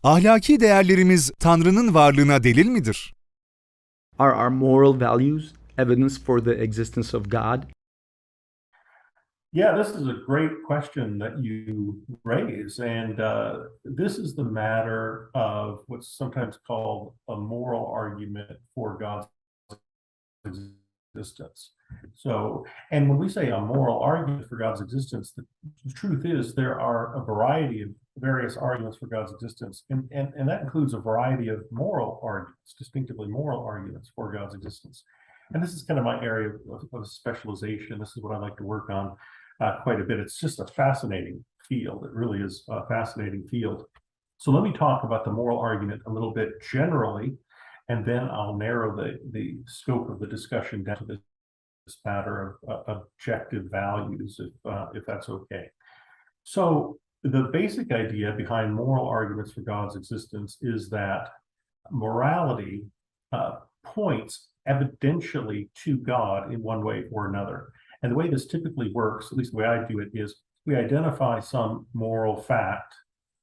Ahlaki değerlerimiz Tanrı'nın varlığına delil midir? Are our moral values evidence for the existence of God? Yeah, this is a great question that you raise. And this is the matter of what's sometimes called a moral argument for God's existence. So, and when we say a moral argument for God's existence, the truth is there are a variety of various arguments for God's existence, and that includes a variety of moral arguments, distinctively moral arguments for God's existence. And this is kind of my area of specialization. This is what I like to work on quite a bit. It's just a fascinating field. It really is a fascinating field. So let me talk about the moral argument a little bit generally, and then I'll narrow the scope of the discussion down to this matter of objective values, if that's okay. So the basic idea behind moral arguments for God's existence is that morality points evidentially to God in one way or another. And the way this typically works, at least the way I do it, is we identify some moral fact,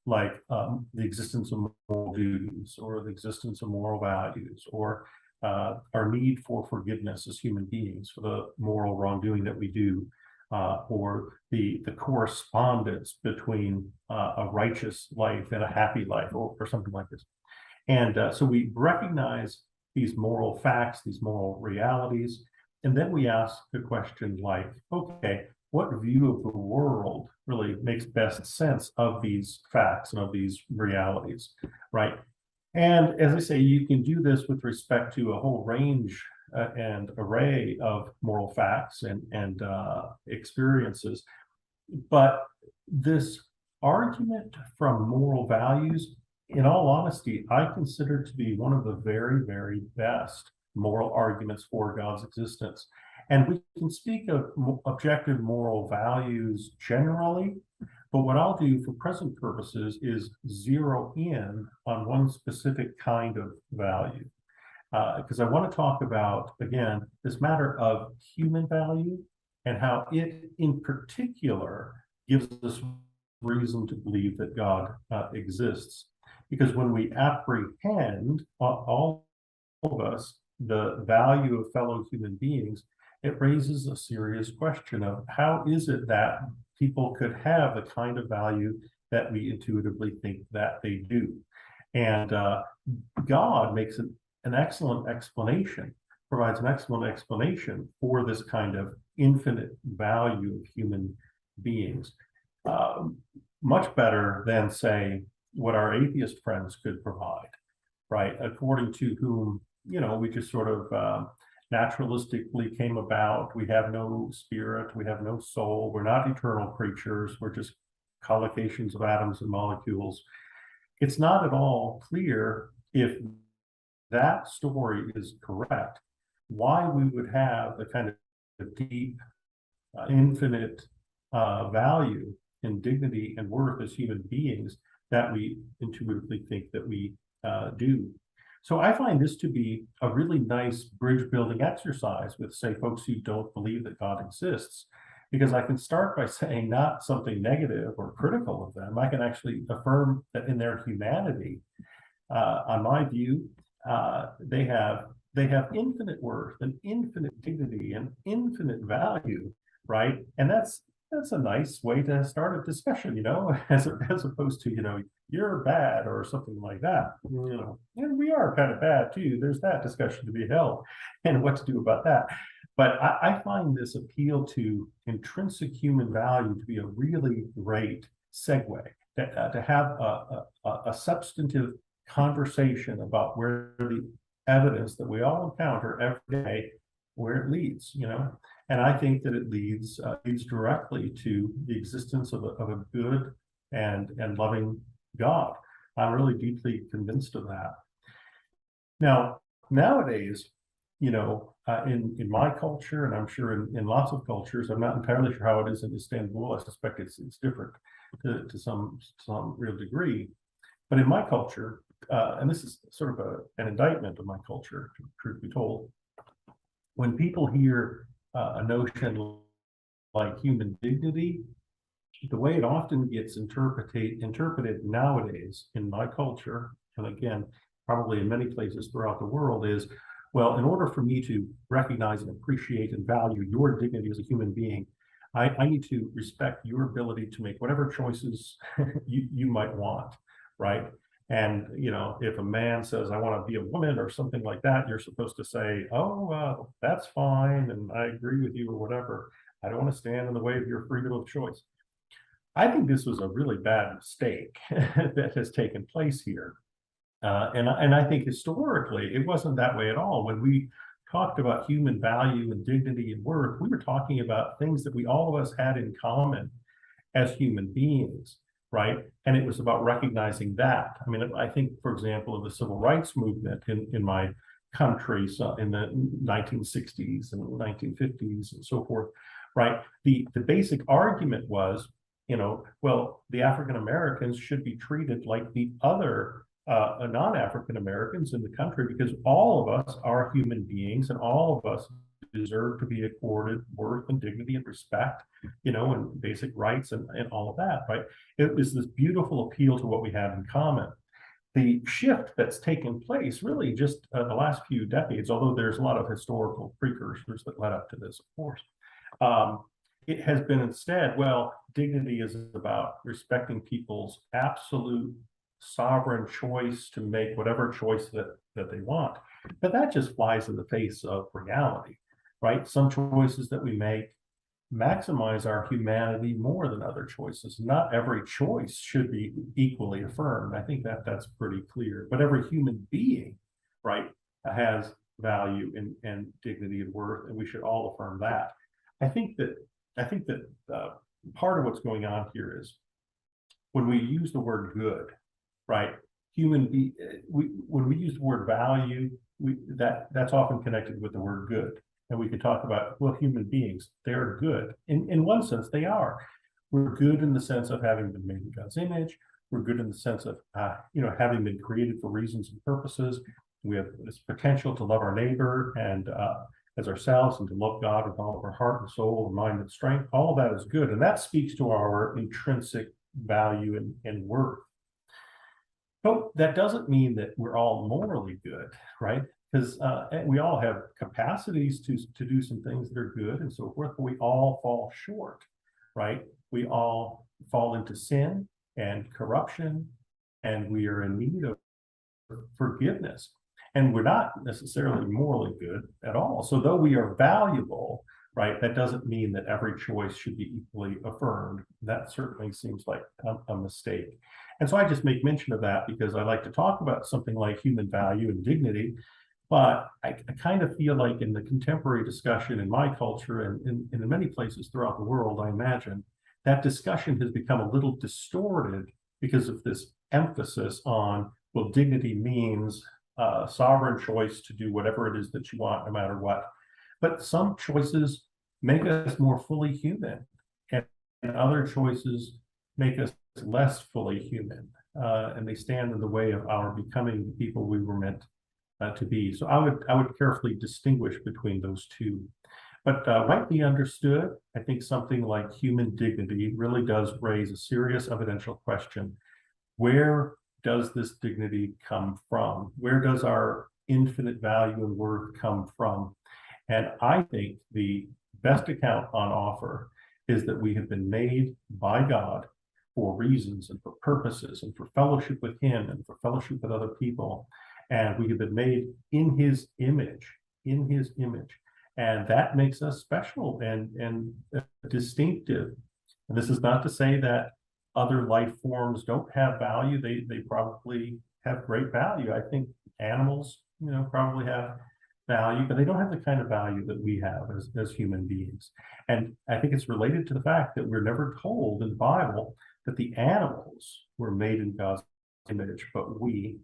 like the existence of moral duties, or the existence of moral values, or our need for forgiveness as human beings for the moral wrongdoing that we do, or the correspondence between a righteous life and a happy life, or something like this. And so we recognize these moral facts, these moral realities, and then we ask the question like, okay, what view of the world really makes best sense of these facts and of these realities, right? And as I say, you can do this with respect to a whole range and array of moral facts and experiences. But this argument from moral values, in all honesty, I consider to be one of the very, very best moral arguments for God's existence. And we can speak of objective moral values generally, but what I'll do for present purposes is zero in on one specific kind of value. Because I want to talk about, again, this matter of human value and how it in particular gives us reason to believe that God exists. Because when we apprehend, all of us, the value of fellow human beings, it raises a serious question of how is it that people could have the kind of value that we intuitively think that they do. And God makes an excellent explanation, provides an excellent explanation for this kind of infinite value of human beings. Much better than, say, what our atheist friends could provide, right? According to whom, we just sort of naturalistically came about. We have no spirit, we have no soul, we're not eternal creatures, we're just collocations of atoms and molecules. It's not at all clear, if that story is correct, why we would have the kind of deep, infinite value and dignity and worth as human beings that we intuitively think that we do. So I find this to be a really nice bridge building exercise with, say, folks who don't believe that God exists, because I can start by saying not something negative or critical of them. I can actually affirm that in their humanity, on my view, they have infinite worth and infinite dignity and infinite value, right? And that's a nice way to start a discussion, as opposed to, you're bad or something like that, and we are kind of bad too. There's that discussion to be held and what to do about that. But I find this appeal to intrinsic human value to be a really great segue to have a substantive conversation about where the evidence that we all encounter every day, where it leads, and I think that it leads directly to the existence of a good and loving God. I'm really deeply convinced of that. Now, nowadays, in my culture, and I'm sure in lots of cultures, I'm not entirely sure how it is in Istanbul. I suspect it's different to some real degree. But in my culture, and this is sort of an indictment of my culture, truth be told, when people hear a notion like human dignity, the way it often gets interpreted nowadays in my culture, and again, probably in many places throughout the world, is, well, in order for me to recognize and appreciate and value your dignity as a human being, I need to respect your ability to make whatever choices you might want, right? And, if a man says, I want to be a woman or something like that, you're supposed to say, oh, that's fine, and I agree with you or whatever. I don't want to stand in the way of your freedom of choice. I think this was a really bad mistake that has taken place here. And I think historically, it wasn't that way at all. When we talked about human value and dignity and worth, we were talking about things that all of us had in common as human beings, right? And it was about recognizing that. I mean, I think, for example, of the civil rights movement in my country, so in the 1960s and 1950s and so forth, right? The basic argument was, well, the African Americans should be treated like the other non-African Americans in the country, because all of us are human beings and all of us deserve to be accorded worth and dignity and respect, and basic rights and all of that, right? It was this beautiful appeal to what we have in common. The shift that's taken place really just the last few decades, although there's a lot of historical precursors that led up to this, of course, it has been instead, well, dignity is about respecting people's absolute sovereign choice to make whatever choice that they want. But that just flies in the face of reality, right? Some choices that we make maximize our humanity more than other choices. Not every choice should be equally affirmed. I think that's pretty clear. But every human being, right, has value and dignity and worth, and we should all affirm that. I think that part of what's going on here is when we use the word good, right? When we use the word value, that's often connected with the word good. And we could talk about, well, human beings, they're good. In one sense, they are. We're good in the sense of having been made in God's image. We're good in the sense of, having been created for reasons and purposes. We have this potential to love our neighbor and as ourselves, and to love God with all of our heart and soul and mind and strength. All of that is good. And that speaks to our intrinsic value and worth. But that doesn't mean that we're all morally good, right? Because we all have capacities to do some things that are good and so forth, but we all fall short, right? We all fall into sin and corruption, and we are in need of forgiveness. And we're not necessarily morally good at all. So though we are valuable, right, that doesn't mean that every choice should be equally affirmed. That certainly seems like a mistake. And so I just make mention of that because I like to talk about something like human value and dignity. But I kind of feel like in the contemporary discussion in my culture and in many places throughout the world, I imagine, that discussion has become a little distorted because of this emphasis on, well, dignity means sovereign choice to do whatever it is that you want, no matter what. But some choices make us more fully human, and other choices make us less fully human, and they stand in the way of our becoming the people we were meant to be. So I would carefully distinguish between those two. But rightly understood, I think something like human dignity really does raise a serious evidential question. Where does this dignity come from? Where does our infinite value and worth come from? And I think the best account on offer is that we have been made by God for reasons and for purposes and for fellowship with Him and for fellowship with other people. And we have been made in His image, And that makes us special and distinctive. And this is not to say that other life forms don't have value. They probably have great value. I think animals, probably have value, but they don't have the kind of value that we have as human beings. And I think it's related to the fact that we're never told in the Bible that the animals were made in God's image, but we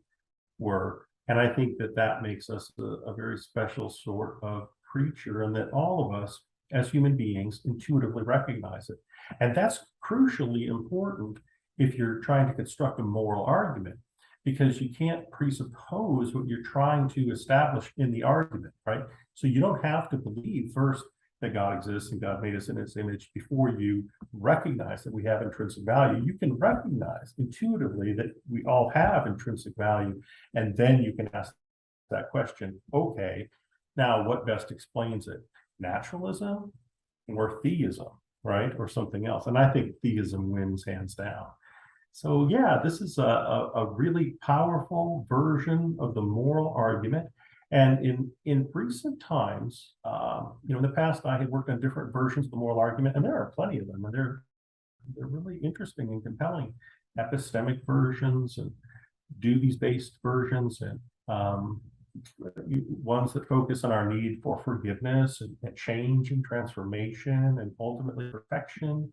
were. And I think that makes us a very special sort of creature, and that all of us as human beings intuitively recognize it. And that's crucially important if you're trying to construct a moral argument, because you can't presuppose what you're trying to establish in the argument, right? So you don't have to believe first that God exists and God made us in his image, before you recognize that we have intrinsic value, you can recognize intuitively that we all have intrinsic value. And then you can ask that question, okay, now what best explains it? Naturalism or theism, right? Or something else. And I think theism wins hands down. So yeah, this is a really powerful version of the moral argument. And in recent times, in the past, I had worked on different versions of the moral argument, and there are plenty of them, and they're really interesting and compelling. Epistemic versions and duties-based versions, and ones that focus on our need for forgiveness and change and transformation and ultimately perfection.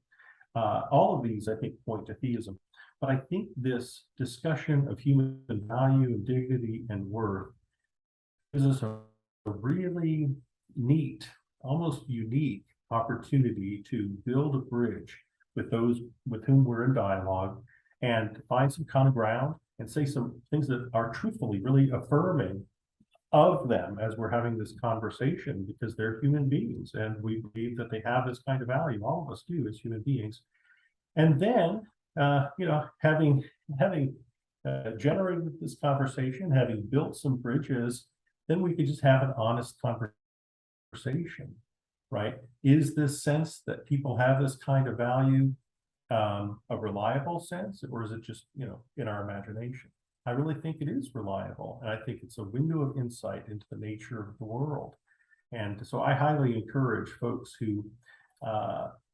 All of these, I think, point to theism. But I think this discussion of human value and dignity and worth gives us a really neat, almost unique opportunity to build a bridge with those with whom we're in dialogue, and find some common ground and say some things that are truthfully really affirming of them as we're having this conversation, because they're human beings and we believe that they have this kind of value. All of us do as human beings. And then, having generated this conversation, having built some bridges, then we could just have an honest conversation, right? Is this sense that people have this kind of value a reliable sense, or is it just, in our imagination? I really think it is reliable, and I think it's a window of insight into the nature of the world. And so I highly encourage folks who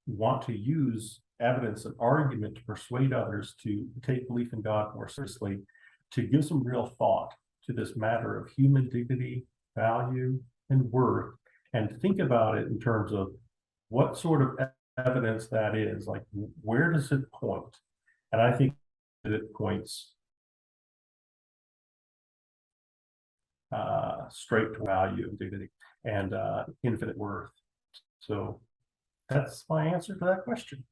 want to use evidence and argument to persuade others to take belief in God more seriously, to give some real thought to this matter of human dignity, value, and worth, and think about it in terms of what sort of evidence that is. Like, where does it point? And I think that it points straight to value and dignity and infinite worth. So that's my answer to that question.